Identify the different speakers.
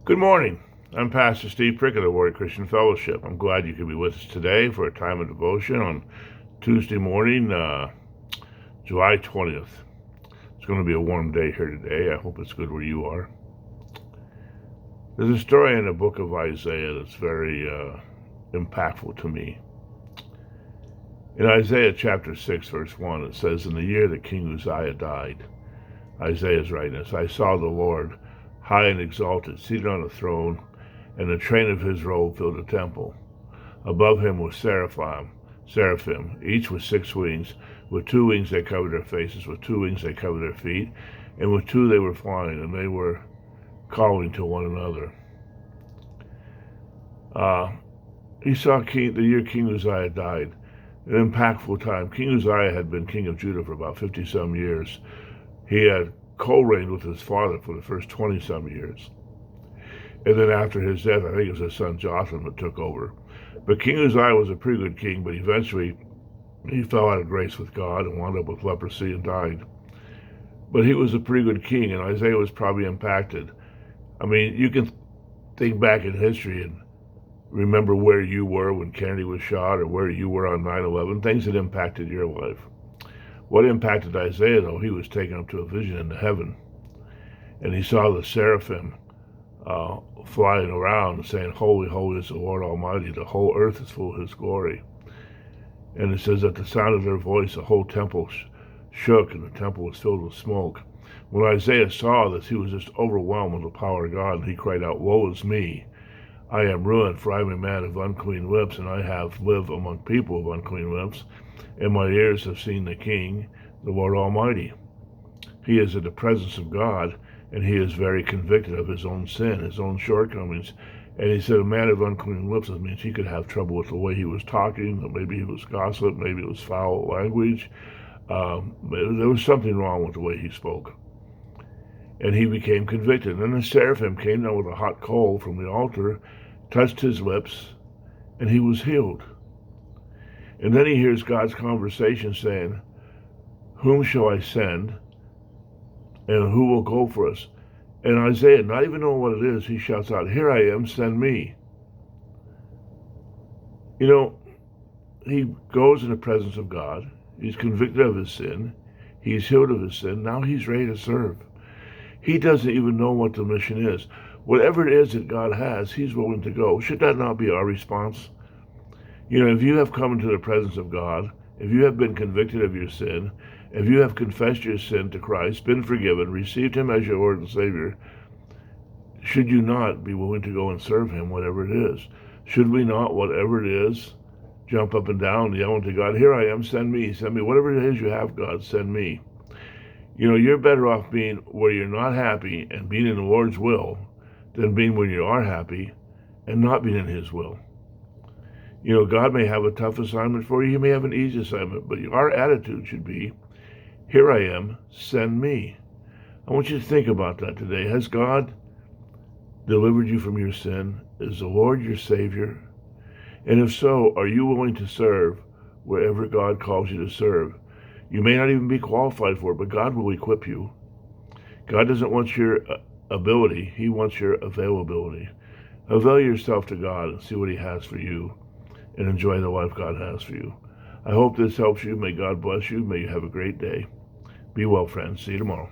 Speaker 1: Good morning. I'm Pastor Steve Prick of the Warrior Christian Fellowship. I'm glad you could be with us today for a time of devotion on Tuesday morning, July 20th. It's going to be a warm day here today. I hope it's good where you are. There's a story in the book of Isaiah that's very impactful to me. In Isaiah chapter 6, verse 1, it says, "In the year that King Uzziah died," Isaiah's writing this, "I saw the Lord high and exalted, seated on a throne, and the train of his robe filled the temple. Above him was seraphim, each with 6 wings. With 2 wings they covered their faces, with 2 wings they covered their feet, and with 2 they were flying, and they were calling to one another." He saw the year King Uzziah died, an impactful time. King Uzziah had been king of Judah for about 50-some years. He had co-reigned with his father for the first 20-some years. And then after his death, I think it was his son Jotham that took over. But King Uzziah was a pretty good king, but eventually he fell out of grace with God and wound up with leprosy and died. But he was a pretty good king, and Isaiah was probably impacted. I mean, you can think back in history and remember where you were when Kennedy was shot or where you were on 9/11, things that impacted your life. What impacted Isaiah, though, he was taken up to a vision into heaven, and he saw the seraphim flying around and saying, "Holy, holy is the Lord Almighty. The whole earth is full of his glory." And it says, at the sound of their voice, the whole temple shook, and the temple was filled with smoke. When Isaiah saw this, he was just overwhelmed with the power of God, and he cried out, "Woe is me! I am ruined, for I am a man of unclean lips, and I have lived among people of unclean lips, and my ears have seen the King, the Lord Almighty." He is in the presence of God, and he is very convicted of his own sin, his own shortcomings. And he said, a man of unclean lips, that means he could have trouble with the way he was talking, or maybe he was gossip, maybe it was foul language. There was something wrong with the way he spoke. And he became convicted. And then the seraphim came down with a hot coal from the altar, touched his lips, and he was healed. And then he hears God's conversation saying, "Whom shall I send? And who will go for us?" And Isaiah, not even knowing what it is, he shouts out, "Here I am, send me." You know, he goes in the presence of God. He's convicted of his sin. He's healed of his sin. Now he's ready to serve. He doesn't even know what the mission is. Whatever it is that God has, he's willing to go. Should that not be our response? You know, if you have come into the presence of God, if you have been convicted of your sin, if you have confessed your sin to Christ, been forgiven, received him as your Lord and Savior, should you not be willing to go and serve him, whatever it is? Should we not, whatever it is, jump up and down, yelling to God, "Here I am, send me, send me. Whatever it is you have, God, send me." You know, you're better off being where you're not happy and being in the Lord's will than being where you are happy and not being in his will. You know, God may have a tough assignment for you. He may have an easy assignment, but our attitude should be, "Here I am, send me." I want you to think about that today. Has God delivered you from your sin? Is the Lord your Savior? And if so, are you willing to serve wherever God calls you to serve? You may not even be qualified for it, but God will equip you. God doesn't want your ability. He wants your availability. Avail yourself to God and see what he has for you, and enjoy the life God has for you. I hope this helps you. May God bless you. May you have a great day. Be well, friends. See you tomorrow.